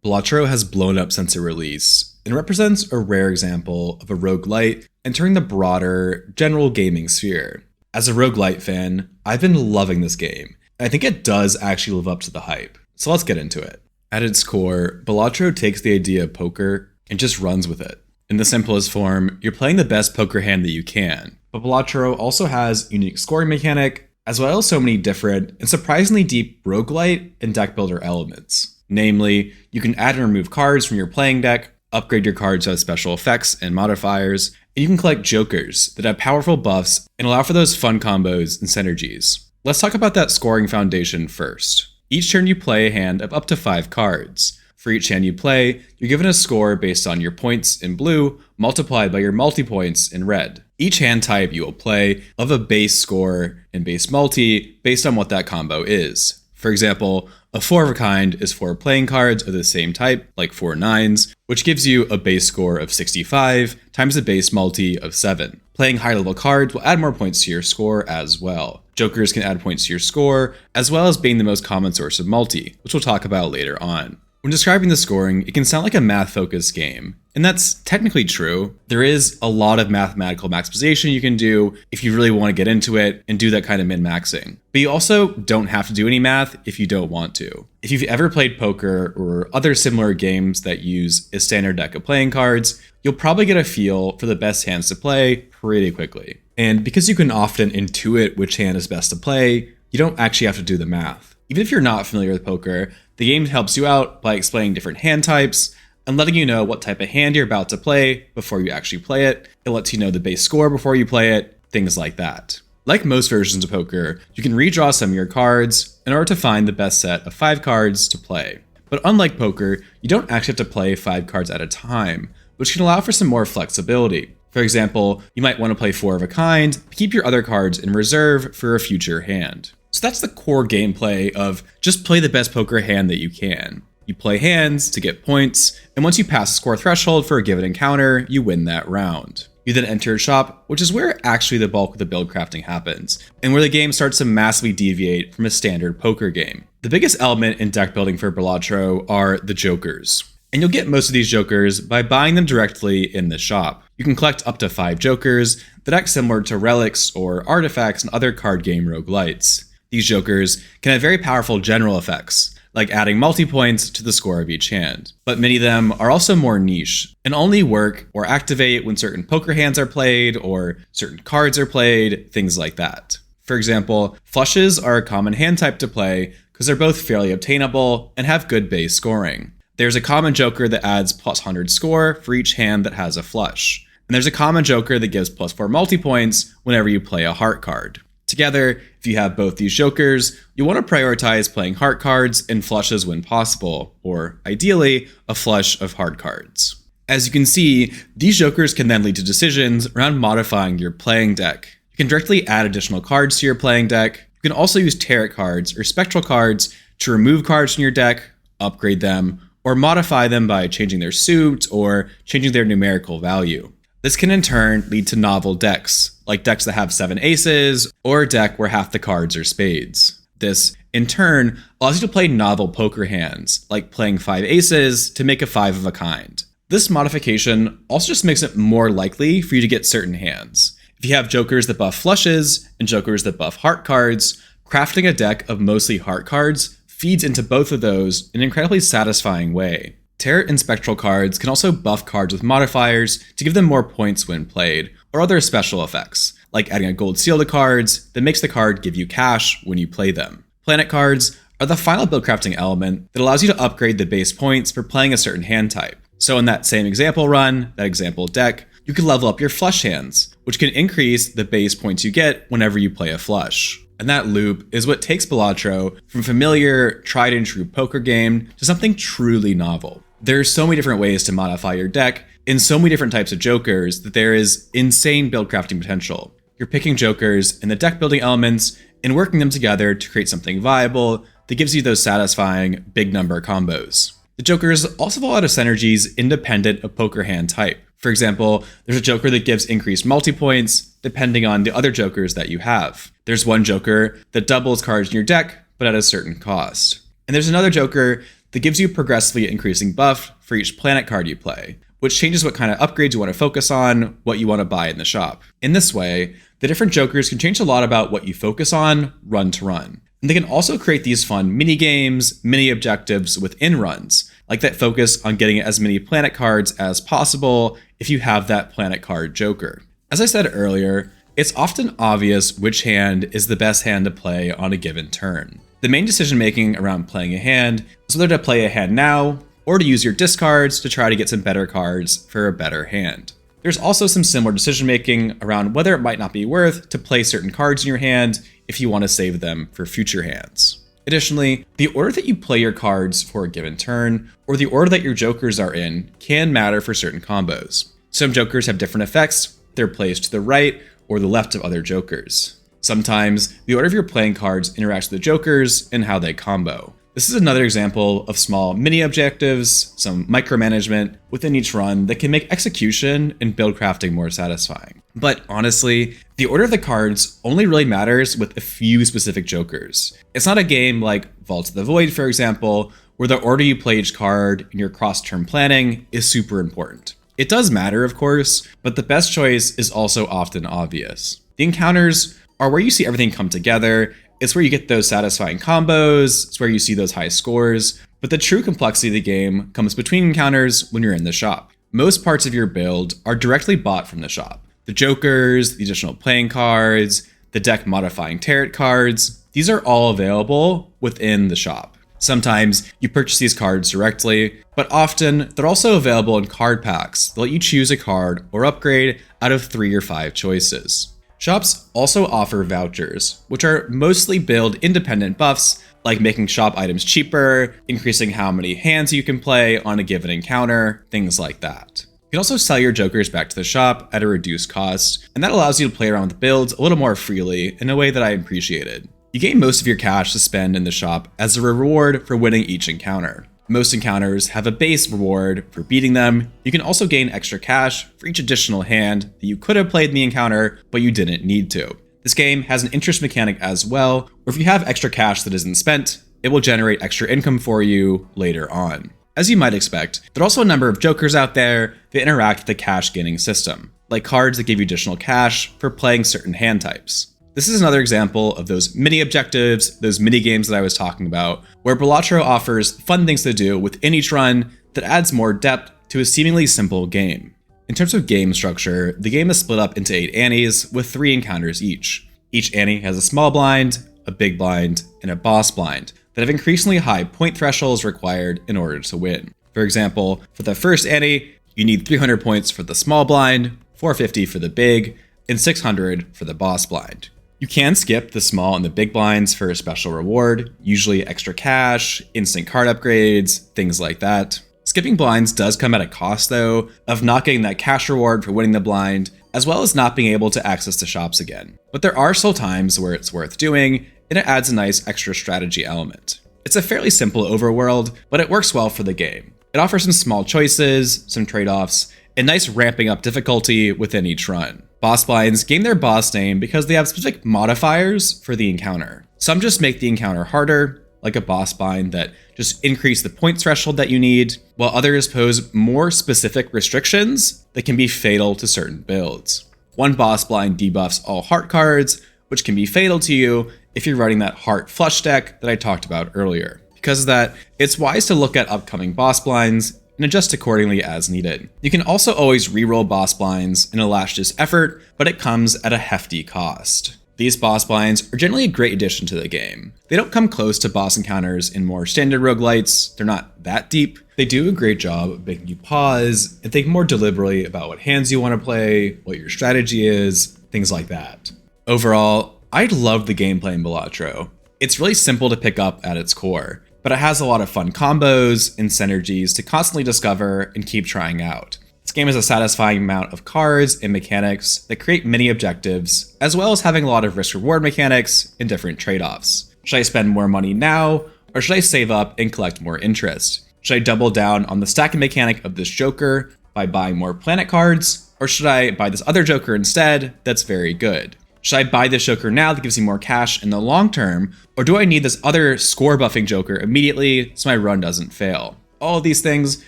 Balatro has blown up since its release and represents a rare example of a roguelite entering the broader, general gaming sphere. As a roguelite fan, I've been loving this game, and I think it does actually live up to the hype. So let's get into it. At its core, Balatro takes the idea of poker and just runs with it. In the simplest form, you're playing the best poker hand that you can, but Balatro also has unique scoring mechanic, as well as so many different and surprisingly deep roguelite and deck builder elements. Namely, you can add and remove cards from your playing deck, upgrade your cards to have special effects and modifiers, and you can collect jokers that have powerful buffs and allow for those fun combos and synergies. Let's talk about that scoring foundation first. Each turn you play a hand of up to 5 cards. For each hand you play, you're given a score based on your points in blue multiplied by your multi-points in red. Each hand type you will play will have a base score and base multi based on what that combo is. For example, a 4 of a kind is 4 playing cards of the same type, like 4 9s, which gives you a base score of 65 times a base multi of 7. Playing higher level cards will add more points to your score as well. Jokers can add points to your score, as well as being the most common source of multi, which we'll talk about later on. When describing the scoring, it can sound like a math-focused game, and that's technically true. There is a lot of mathematical maximization you can do if you really want to get into it and do that kind of min-maxing. But you also don't have to do any math if you don't want to. If you've ever played poker or other similar games that use a standard deck of playing cards, you'll probably get a feel for the best hands to play pretty quickly. And because you can often intuit which hand is best to play, you don't actually have to do the math. Even if you're not familiar with poker, the game helps you out by explaining different hand types and letting you know what type of hand you're about to play before you actually play it. It lets you know the base score before you play it, things like that. Like most versions of poker, you can redraw some of your cards in order to find the best set of 5 cards to play. But unlike poker, you don't actually have to play 5 cards at a time, which can allow for some more flexibility. For example, you might want to play 4 of a kind, but keep your other cards in reserve for a future hand. So that's the core gameplay of just play the best poker hand that you can. You play hands to get points, and once you pass the score threshold for a given encounter, you win that round. You then enter a shop, which is where actually the bulk of the build crafting happens, and where the game starts to massively deviate from a standard poker game. The biggest element in deck building for Balatro are the jokers. And you'll get most of these jokers by buying them directly in the shop. You can collect up to 5 jokers that act similar to relics or artifacts in other card game roguelites. These jokers can have very powerful general effects, like adding multi-points to the score of each hand. But many of them are also more niche, and only work or activate when certain poker hands are played or certain cards are played, things like that. For example, flushes are a common hand type to play because they're both fairly obtainable and have good base scoring. There's a common joker that adds plus 100 score for each hand that has a flush. And there's a common joker that gives plus 4 multi-points whenever you play a heart card. Together, if you have both these jokers, you want to prioritize playing heart cards and flushes when possible, or ideally, a flush of heart cards. As you can see, these jokers can then lead to decisions around modifying your playing deck. You can directly add additional cards to your playing deck. You can also use tarot cards or spectral cards to remove cards from your deck, upgrade them, or modify them by changing their suit or changing their numerical value. This can in turn lead to novel decks, like decks that have 7 aces, or a deck where half the cards are spades. This, in turn, allows you to play novel poker hands, like playing 5 aces to make a 5 of a kind. This modification also just makes it more likely for you to get certain hands. If you have jokers that buff flushes and jokers that buff heart cards, crafting a deck of mostly heart cards feeds into both of those in an incredibly satisfying way. Tarot and spectral cards can also buff cards with modifiers to give them more points when played, or other special effects, like adding a gold seal to cards that makes the card give you cash when you play them. Planet cards are the final build crafting element that allows you to upgrade the base points for playing a certain hand type. So in that same example run, that example deck, you can level up your flush hands, which can increase the base points you get whenever you play a flush. And that loop is what takes Balatro from familiar, tried and true poker game to something truly novel. There's so many different ways to modify your deck in so many different types of jokers that there is insane build crafting potential. You're picking jokers and the deck building elements and working them together to create something viable that gives you those satisfying big number combos. The jokers also have a lot of synergies independent of poker hand type. For example, there's a joker that gives increased multi-points depending on the other jokers that you have. There's one joker that doubles cards in your deck, but at a certain cost. And there's another joker that gives you a progressively increasing buff for each planet card you play, which changes what kind of upgrades you want to focus on, what you want to buy in the shop. In this way, the different jokers can change a lot about what you focus on run to run. And they can also create these fun mini games, mini objectives within runs, like that focus on getting as many planet cards as possible if you have that planet card joker. As I said earlier, it's often obvious which hand is the best hand to play on a given turn. The main decision making around playing a hand is whether to play a hand now or to use your discards to try to get some better cards for a better hand. There's also some similar decision making around whether it might not be worth to play certain cards in your hand if you want to save them for future hands. Additionally, the order that you play your cards for a given turn, or the order that your jokers are in, can matter for certain combos. Some jokers have different effects, they're placed to the right or the left of other jokers. Sometimes, the order of your playing cards interacts with the jokers and how they combo. This is another example of small mini objectives, some micromanagement within each run that can make execution and build crafting more satisfying. But honestly, the order of the cards only really matters with a few specific jokers. It's not a game like Vault of the Void, for example, where the order you play each card in your cross-turn planning is super important. It does matter, of course, but the best choice is also often obvious. The encounters are where you see everything come together. It's where you get those satisfying combos, it's where you see those high scores, but the true complexity of the game comes between encounters when you're in the shop. Most parts of your build are directly bought from the shop. The jokers, the additional playing cards, the deck modifying tarot cards, these are all available within the shop. Sometimes you purchase these cards directly, but often they're also available in card packs that let you choose a card or upgrade out of 3 or 5 choices. Shops also offer vouchers, which are mostly build independent buffs, like making shop items cheaper, increasing how many hands you can play on a given encounter, things like that. You can also sell your jokers back to the shop at a reduced cost, and that allows you to play around with builds a little more freely in a way that I appreciated. You gain most of your cash to spend in the shop as a reward for winning each encounter. Most encounters have a base reward for beating them. You can also gain extra cash for each additional hand that you could have played in the encounter, but you didn't need to. This game has an interest mechanic as well, where if you have extra cash that isn't spent, it will generate extra income for you later on. As you might expect, there are also a number of jokers out there that interact with the cash gaining system, like cards that give you additional cash for playing certain hand types. This is another example of those mini objectives, those mini games that I was talking about, where Balatro offers fun things to do within each run that adds more depth to a seemingly simple game. In terms of game structure, the game is split up into 8 antes with 3 encounters each. Each ante has a small blind, a big blind, and a boss blind that have increasingly high point thresholds required in order to win. For example, for the first ante, you need 300 points for the small blind, 450 for the big, and 600 for the boss blind. You can skip the small and the big blinds for a special reward, usually extra cash, instant card upgrades, things like that. Skipping blinds does come at a cost though, of not getting that cash reward for winning the blind, as well as not being able to access the shops again. But there are still times where it's worth doing, and it adds a nice extra strategy element. It's a fairly simple overworld, but it works well for the game. It offers some small choices, some trade-offs, and nice ramping up difficulty within each run. Boss blinds gain their boss name because they have specific modifiers for the encounter. Some just make the encounter harder, like a boss blind that just increase the point threshold that you need, while others pose more specific restrictions that can be fatal to certain builds. One boss blind debuffs all heart cards, which can be fatal to you if you're running that heart flush deck that I talked about earlier. Because of that, it's wise to look at upcoming boss blinds and adjust accordingly as needed. You can also always reroll boss blinds in a last-ditch effort, but it comes at a hefty cost. These boss blinds are generally a great addition to the game. They don't come close to boss encounters in more standard roguelites, they're not that deep. They do a great job of making you pause and think more deliberately about what hands you want to play, what your strategy is, things like that. Overall, I love the gameplay in Balatro. It's really simple to pick up at its core, but it has a lot of fun combos and synergies to constantly discover and keep trying out. This game has a satisfying amount of cards and mechanics that create mini objectives, as well as having a lot of risk-reward mechanics and different trade-offs. Should I spend more money now, or should I save up and collect more interest? Should I double down on the stacking mechanic of this Joker by buying more planet cards, or should I buy this other Joker instead that's very good? Should I buy this joker now that gives me more cash in the long term, or do I need this other score buffing joker immediately so my run doesn't fail? All of these things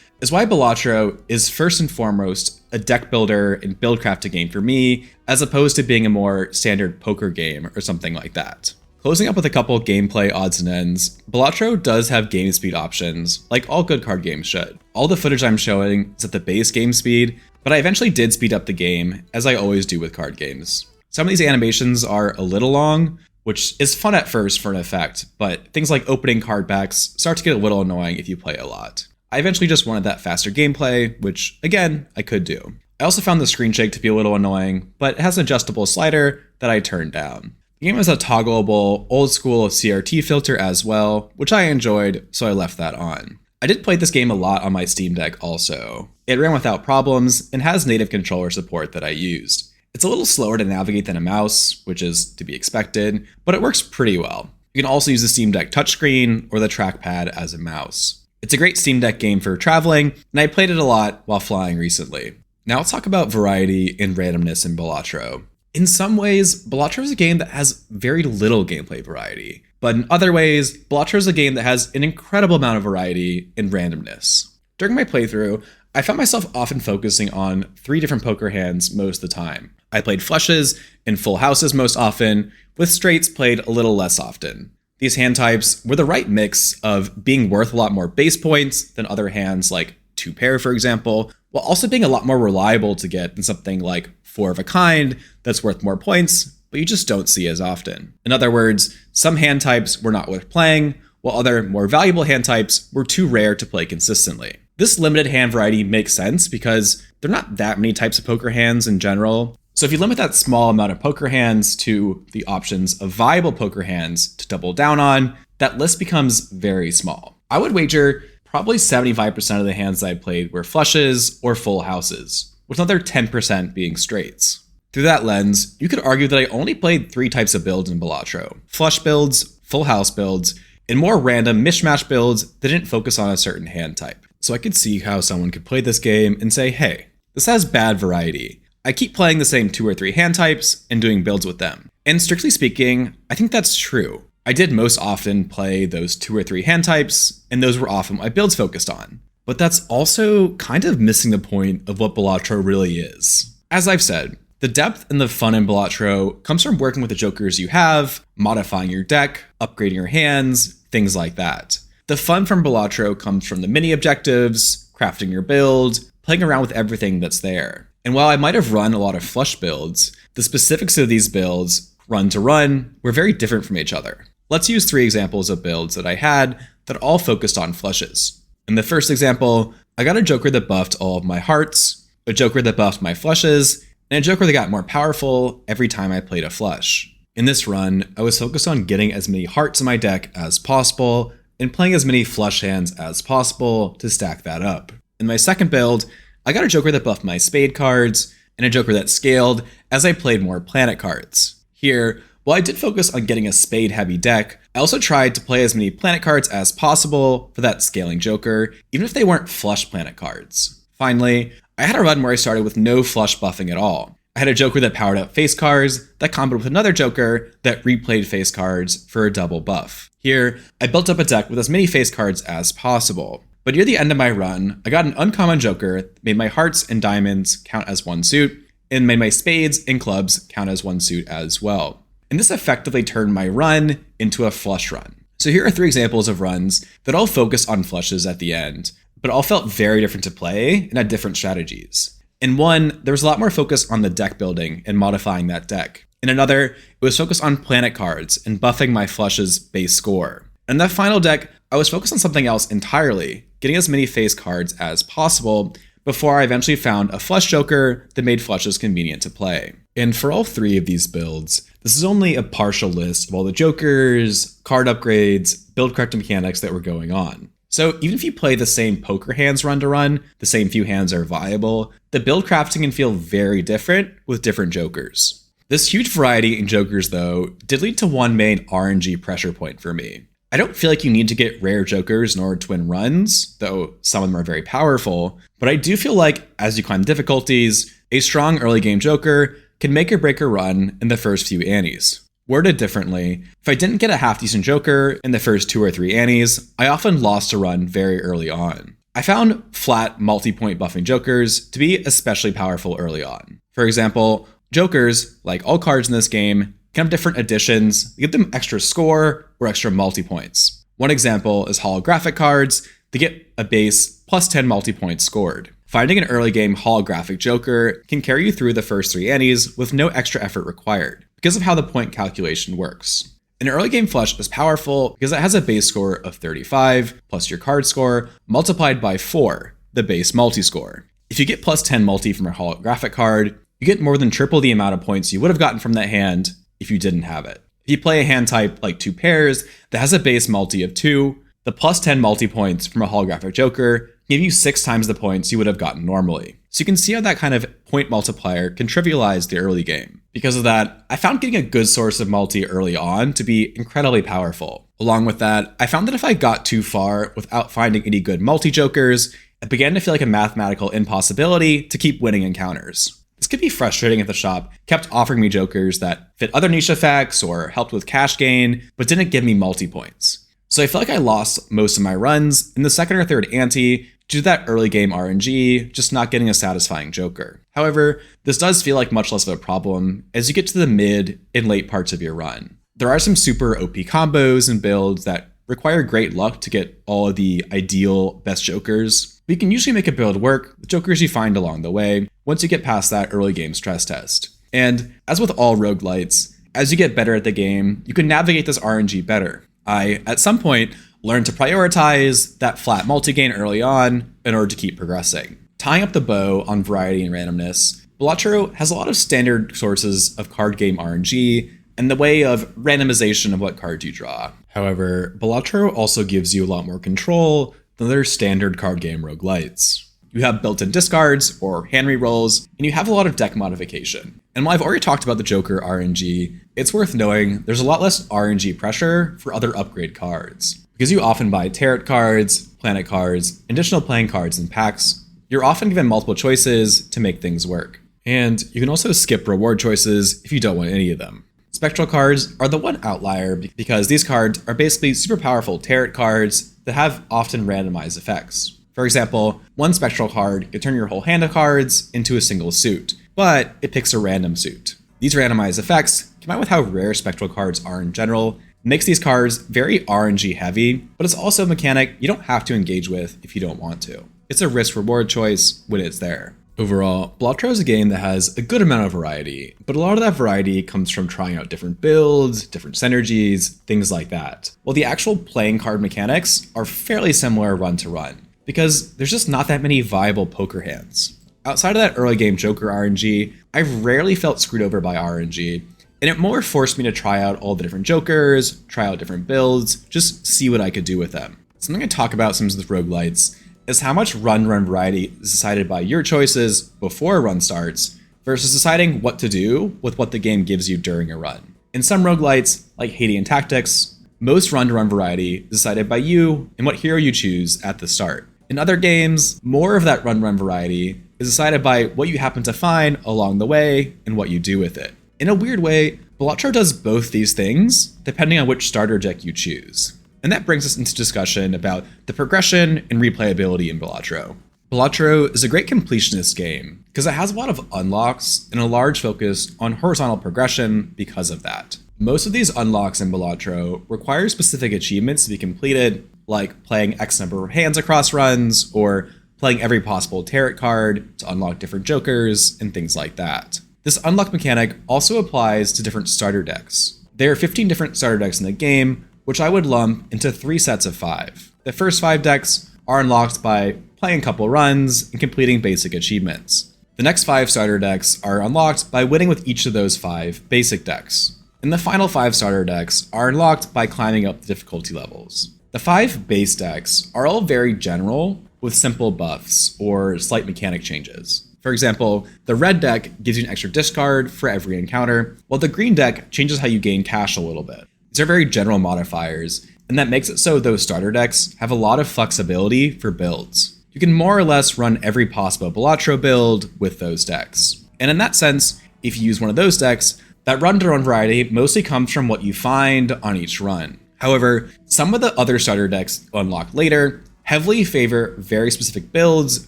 is why Balatro is first and foremost a deck builder and build crafting game for me, as opposed to being a more standard poker game or something like that. Closing up with a couple gameplay odds and ends, Balatro does have game speed options, like all good card games should. All the footage I'm showing is at the base game speed, but I eventually did speed up the game, as I always do with card games. Some of these animations are a little long, which is fun at first for an effect, but things like opening card packs start to get a little annoying if you play a lot. I eventually just wanted that faster gameplay, which, again, I could do. I also found the screen shake to be a little annoying, but it has an adjustable slider that I turned down. The game has a toggleable, old-school CRT filter as well, which I enjoyed, so I left that on. I did play this game a lot on my Steam Deck also. It ran without problems, and has native controller support that I used. It's a little slower to navigate than a mouse, which is to be expected, but it works pretty well. You can also use the Steam Deck touchscreen or the trackpad as a mouse. It's a great Steam Deck game for traveling, and I played it a lot while flying recently. Now let's talk about variety and randomness in Balatro. In some ways, Balatro is a game that has very little gameplay variety, but in other ways, Balatro is a game that has an incredible amount of variety and randomness. During my playthrough, I found myself often focusing on 3 different poker hands most of the time. I played flushes and full houses most often, with straights played a little less often. These hand types were the right mix of being worth a lot more base points than other hands like 2 pair, for example, while also being a lot more reliable to get than something like 4 of a kind that's worth more points, but you just don't see as often. In other words, some hand types were not worth playing, while other more valuable hand types were too rare to play consistently. This limited hand variety makes sense because there are not that many types of poker hands in general. So if you limit that small amount of poker hands to the options of viable poker hands to double down on, that list becomes very small. I would wager probably 75% of the hands that I played were flushes or full houses, with another 10% being straights. Through that lens, you could argue that I only played 3 types of builds in Balatro: flush builds, full house builds, and more random mishmash builds that didn't focus on a certain hand type. So I could see how someone could play this game and say, hey, this has bad variety. I keep playing the same 2 or 3 hand types and doing builds with them. And strictly speaking, I think that's true. I did most often play those 2 or 3 hand types, and those were often what my builds focused on. But that's also kind of missing the point of what Balatro really is. As I've said, the depth and the fun in Balatro comes from working with the jokers you have, modifying your deck, upgrading your hands, things like that. The fun from Balatro comes from the mini objectives, crafting your build, playing around with everything that's there. And while I might have run a lot of flush builds, the specifics of these builds, run to run, were very different from each other. Let's use 3 examples of builds that I had that all focused on flushes. In the first example, I got a joker that buffed all of my hearts, a joker that buffed my flushes, and a joker that got more powerful every time I played a flush. In this run, I was focused on getting as many hearts in my deck as possible and playing as many flush hands as possible to stack that up. In my second build, I got a joker that buffed my spade cards and a joker that scaled as I played more planet cards. Here, while I did focus on getting a spade-heavy deck, I also tried to play as many planet cards as possible for that scaling joker, even if they weren't flush planet cards. Finally, I had a run where I started with no flush buffing at all. I had a joker that powered up face cards that comboed with another joker that replayed face cards for a double buff. Here, I built up a deck with as many face cards as possible. But near the end of my run, I got an uncommon joker that made my hearts and diamonds count as 1 suit, and made my spades and clubs count as 1 suit as well. And this effectively turned my run into a flush run. So here are 3 examples of runs that all focus on flushes at the end, but all felt very different to play and had different strategies. In one, there was a lot more focus on the deck building and modifying that deck. In another, it was focused on planet cards and buffing my flushes base score. In that final deck, I was focused on something else entirely, getting as many face cards as possible before I eventually found a flush joker that made flushes convenient to play. And for all 3 of these builds, this is only a partial list of all the jokers, card upgrades, build corrective mechanics that were going on. So even if you play the same poker hands run to run, the same few hands are viable, the build crafting can feel very different with different jokers. This huge variety in jokers, though, did lead to one main RNG pressure point for me. I don't feel like you need to get rare jokers in order to win runs, though some of them are very powerful, but I do feel like as you climb difficulties, a strong early game joker can make or break a run in the first few antes. Worded differently, if I didn't get a half-decent joker in the first 2 or 3 antes, I often lost a run very early on. I found flat multi-point buffing jokers to be especially powerful early on. For example, jokers, like all cards in this game, can have different additions that give them extra score or extra multi-points. One example is holographic cards that get a base plus 10 multi-points scored. Finding an early game holographic joker can carry you through the first 3 antes with no extra effort required, because of how the point calculation works. An early game flush is powerful because it has a base score of 35 plus your card score multiplied by 4, the base multi-score. If you get plus 10 multi from a holographic card, you get more than triple the amount of points you would have gotten from that hand if you didn't have it. If you play a hand type like 2 pairs that has a base multi of 2, the plus 10 multi points from a holographic joker give you 6 times the points you would have gotten normally. So you can see how that kind of point multiplier can trivialize the early game. Because of that, I found getting a good source of multi early on to be incredibly powerful. Along with that, I found that if I got too far without finding any good multi-jokers, it began to feel like a mathematical impossibility to keep winning encounters. This could be frustrating if the shop kept offering me jokers that fit other niche effects or helped with cash gain, but didn't give me multi-points. So I felt like I lost most of my runs in the second or third ante due to that early game RNG, just not getting a satisfying joker. However, this does feel like much less of a problem as you get to the mid and late parts of your run. There are some super OP combos and builds that require great luck to get all of the ideal best jokers, but you can usually make a build work with jokers you find along the way once you get past that early game stress test. And as with all roguelites, as you get better at the game, you can navigate this RNG better. I, at some point, learned to prioritize that flat multi-gain early on in order to keep progressing. Tying up the bow on variety and randomness, Balatro has a lot of standard sources of card game RNG and the way of randomization of what cards you draw. However, Balatro also gives you a lot more control than other standard card game roguelites. You have built-in discards or hand rerolls, and you have a lot of deck modification. And while I've already talked about the Joker RNG, it's worth knowing there's a lot less RNG pressure for other upgrade cards. Because you often buy tarot cards, planet cards, additional playing cards in packs, you're often given multiple choices to make things work. And you can also skip reward choices if you don't want any of them. Spectral cards are the one outlier because these cards are basically super powerful tarot cards that have often randomized effects. For example, one spectral card can turn your whole hand of cards into a single suit, but it picks a random suit. These randomized effects, combined with how rare spectral cards are in general, makes these cards very RNG heavy, but it's also a mechanic you don't have to engage with if you don't want to. It's a risk-reward choice when it's there. Overall, Balatro is a game that has a good amount of variety, but a lot of that variety comes from trying out different builds, different synergies, things like that. While the actual playing card mechanics are fairly similar run to run, because there's just not that many viable poker hands. Outside of that early game Joker RNG, I've rarely felt screwed over by RNG, and it more forced me to try out all the different jokers, try out different builds, just see what I could do with them. Something I talk about some of the roguelites is how much run variety is decided by your choices before a run starts versus deciding what to do with what the game gives you during a run. In some roguelites, like Hadean Tactics, most run variety is decided by you and what hero you choose at the start. In other games, more of that run variety is decided by what you happen to find along the way and what you do with it. In a weird way, Balatro does both these things depending on which starter deck you choose. And that brings us into discussion about the progression and replayability in Balatro. Balatro is a great completionist game because it has a lot of unlocks and a large focus on horizontal progression because of that. Most of these unlocks in Balatro require specific achievements to be completed, like playing X number of hands across runs or playing every possible tarot card to unlock different jokers and things like that. This unlock mechanic also applies to different starter decks. There are 15 different starter decks in the game, which I would lump into 3 sets of 5. The first 5 decks are unlocked by playing a couple runs and completing basic achievements. The next 5 starter decks are unlocked by winning with each of those 5 basic decks. And the final 5 starter decks are unlocked by climbing up the difficulty levels. The 5 base decks are all very general with simple buffs or slight mechanic changes. For example, the red deck gives you an extra discard for every encounter, while the green deck changes how you gain cash a little bit. These are very general modifiers, and that makes it so those starter decks have a lot of flexibility for builds. You can more or less run every possible Balatro build with those decks. And in that sense, If you use one of those decks, that run-to-run variety mostly comes from what you find on each run. However, some of the other starter decks unlocked later heavily favor very specific builds,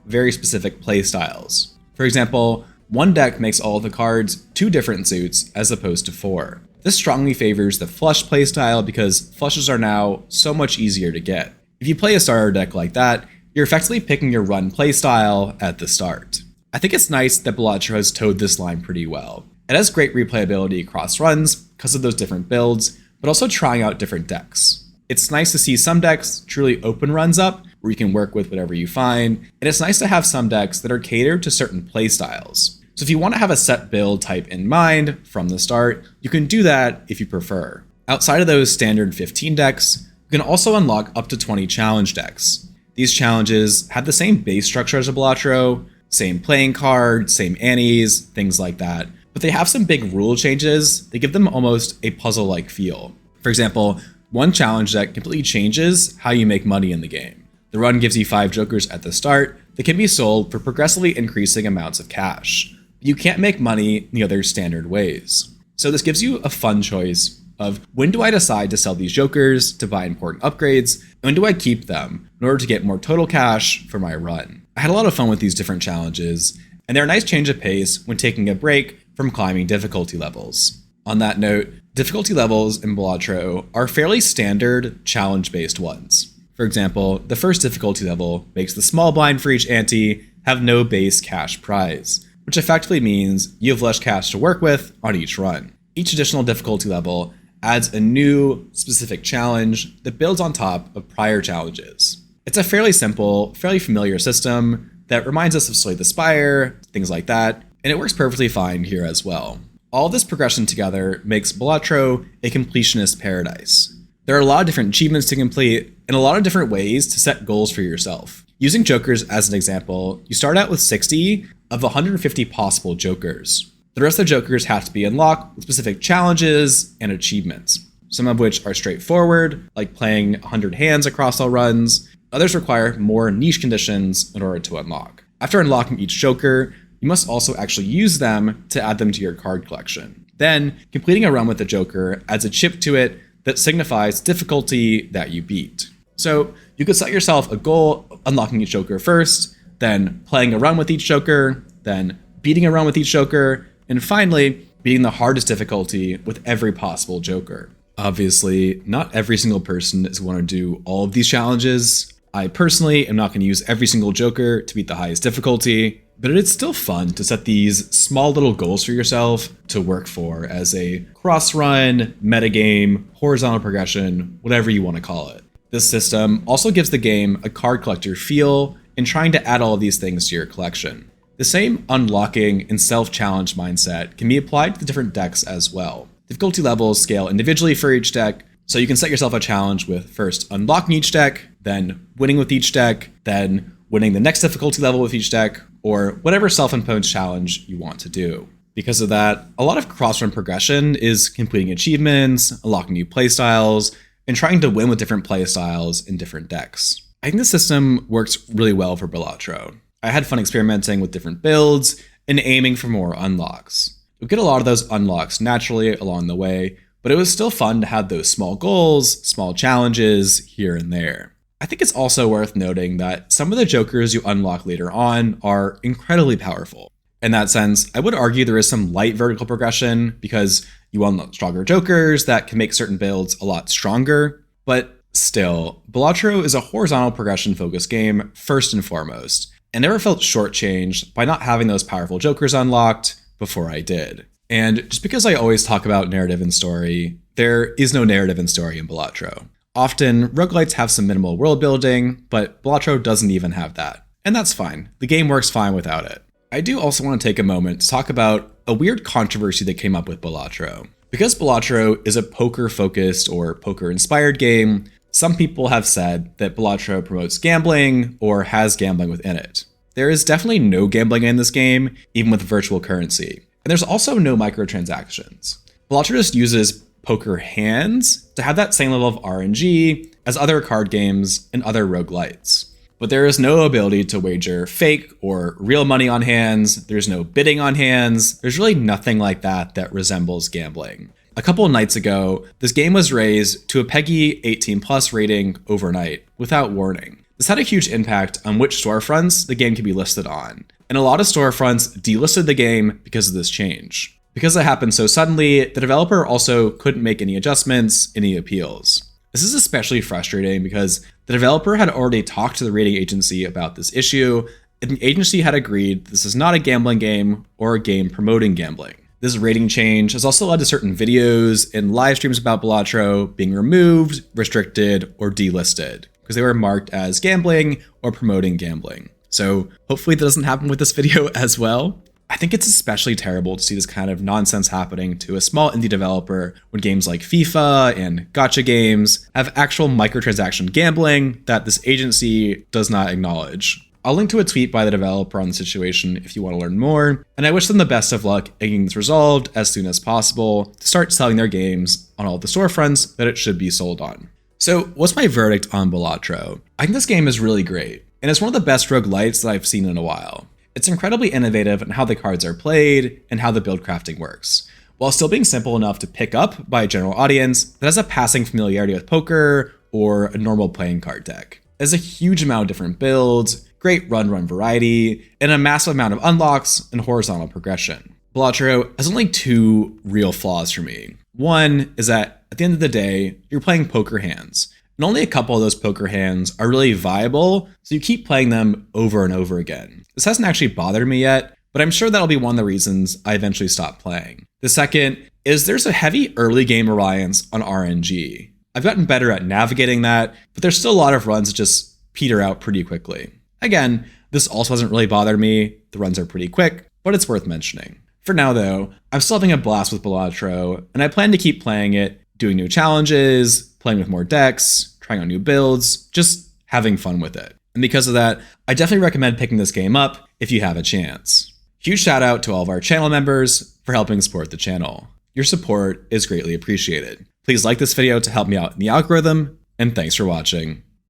very specific playstyles. For example, one deck makes all of the cards 2 different suits as opposed to 4. This strongly favors the flush playstyle because flushes are now so much easier to get. If you play a starter deck like that, you're effectively picking your run playstyle at the start. I think it's nice that Balatro has towed this line pretty well. It has great replayability across runs because of those different builds, but also trying out different decks. It's nice to see some decks truly open runs up where you can work with whatever you find, and it's nice to have some decks that are catered to certain playstyles. So if you want to have a set build type in mind from the start, you can do that if you prefer. Outside of those standard 15 decks, you can also unlock up to 20 challenge decks. These challenges have the same base structure as a Balatro, same playing card, same annies, things like that, but they have some big rule changes that give them almost a puzzle-like feel. For example, one challenge deck completely changes how you make money in the game. The run gives you 5 jokers at the start that can be sold for progressively increasing amounts of cash. But you can't make money the other standard ways. So this gives you a fun choice of when do I decide to sell these jokers to buy important upgrades, and when do I keep them in order to get more total cash for my run. I had a lot of fun with these different challenges, and they're a nice change of pace when taking a break from climbing difficulty levels. On that note, difficulty levels in Balatro are fairly standard challenge-based ones. For example, the first difficulty level makes the small blind for each ante have no base cash prize, which effectively means you have less cash to work with on each run. Each additional difficulty level adds a new specific challenge that builds on top of prior challenges. It's a fairly simple, fairly familiar system that reminds us of Slay the Spire, things like that, and it works perfectly fine here as well. All this progression together makes Balatro a completionist paradise. There are a lot of different achievements to complete and a lot of different ways to set goals for yourself. Using jokers as an example, you start out with 60 of 150 possible jokers. The rest of the jokers have to be unlocked with specific challenges and achievements, some of which are straightforward, like playing 100 hands across all runs. Others require more niche conditions in order to unlock. After unlocking each joker, you must also actually use them to add them to your card collection. Then, completing a run with the joker adds a chip to it that signifies difficulty that you beat. So, you could set yourself a goal of unlocking each joker first, then playing a run with each joker, then beating a run with each joker, and finally, beating the hardest difficulty with every possible joker. Obviously, not every single person is going to do all of these challenges. I personally am not going to use every single joker to beat the highest difficulty, but it's still fun to set these small little goals for yourself to work for as a cross-run, metagame, horizontal progression, whatever you want to call it. This system also gives the game a card collector feel in trying to add all of these things to your collection. The same unlocking and self-challenge mindset can be applied to the different decks as well. Difficulty levels scale individually for each deck, so you can set yourself a challenge with first unlocking each deck, then winning with each deck, then winning the next difficulty level with each deck, or whatever self-imposed challenge you want to do. Because of that, a lot of cross-run progression is completing achievements, unlocking new playstyles, and trying to win with different playstyles in different decks. I think the system works really well for Balatro. I had fun experimenting with different builds and aiming for more unlocks. You'll get a lot of those unlocks naturally along the way, but it was still fun to have those small goals, small challenges here and there. I think it's also worth noting that some of the jokers you unlock later on are incredibly powerful. In that sense, I would argue there is some light vertical progression because you unlock stronger jokers that can make certain builds a lot stronger, but still, Balatro is a horizontal progression focused game first and foremost, and never felt shortchanged by not having those powerful jokers unlocked before I did. And just because I always talk about narrative and story, there is no narrative and story in Balatro. Often, roguelites have some minimal world building, but Balatro doesn't even have that. And that's fine. The game works fine without it. I do also want to take a moment to talk about a weird controversy that came up with Balatro. Because Balatro is a poker-focused or poker-inspired game, some people have said that Balatro promotes gambling or has gambling within it. There is definitely no gambling in this game, even with virtual currency. And there's also no microtransactions. Balatro just uses poker hands to have that same level of RNG as other card games and other roguelites. but there is no ability to wager fake or real money on hands. There's no bidding on hands. There's really nothing like that that resembles gambling. A couple of nights ago, this game was raised to a PEGI 18 plus rating overnight without warning. This had a huge impact on which storefronts the game could be listed on, and a lot of storefronts delisted the game because of this change. Because it happened so suddenly, the developer also couldn't make any adjustments, any appeals. This is especially frustrating because the developer had already talked to the rating agency about this issue, and the agency had agreed this is not a gambling game or a game promoting gambling. This rating change has also led to certain videos and live streams about Balatro being removed, restricted, or delisted because they were marked as gambling or promoting gambling. So hopefully that doesn't happen with this video as well. I think it's especially terrible to see this kind of nonsense happening to a small indie developer when games like FIFA and gacha games have actual microtransaction gambling that this agency does not acknowledge. I'll link to a tweet by the developer on the situation if you want to learn more, and I wish them the best of luck in getting this resolved as soon as possible to start selling their games on all the storefronts that it should be sold on. So what's my verdict on Balatro? I think this game is really great, and it's one of the best roguelites that I've seen in a while. It's incredibly innovative in how the cards are played and how the build crafting works, while still being simple enough to pick up by a general audience that has a passing familiarity with poker or a normal playing card deck. There's a huge amount of different builds, great run variety, and a massive amount of unlocks and horizontal progression. Balatro has only two real flaws for me. One is that at the end of the day, you're playing poker hands, and only a couple of those poker hands are really viable, so you keep playing them over and over again. This hasn't actually bothered me yet, but I'm sure that'll be one of the reasons I eventually stop playing. The second is there's a heavy early game reliance on RNG. I've gotten better at navigating that, but there's still a lot of runs that just peter out pretty quickly. Again, this also hasn't really bothered me. The runs are pretty quick, but it's worth mentioning. For now though, I'm still having a blast with Balatro, and I plan to keep playing it, doing new challenges, playing with more decks, trying out new builds, just having fun with it. And because of that, I definitely recommend picking this game up if you have a chance. Huge shout out to all of our channel members for helping support the channel. Your support is greatly appreciated. Please like this video to help me out in the algorithm, and thanks for watching.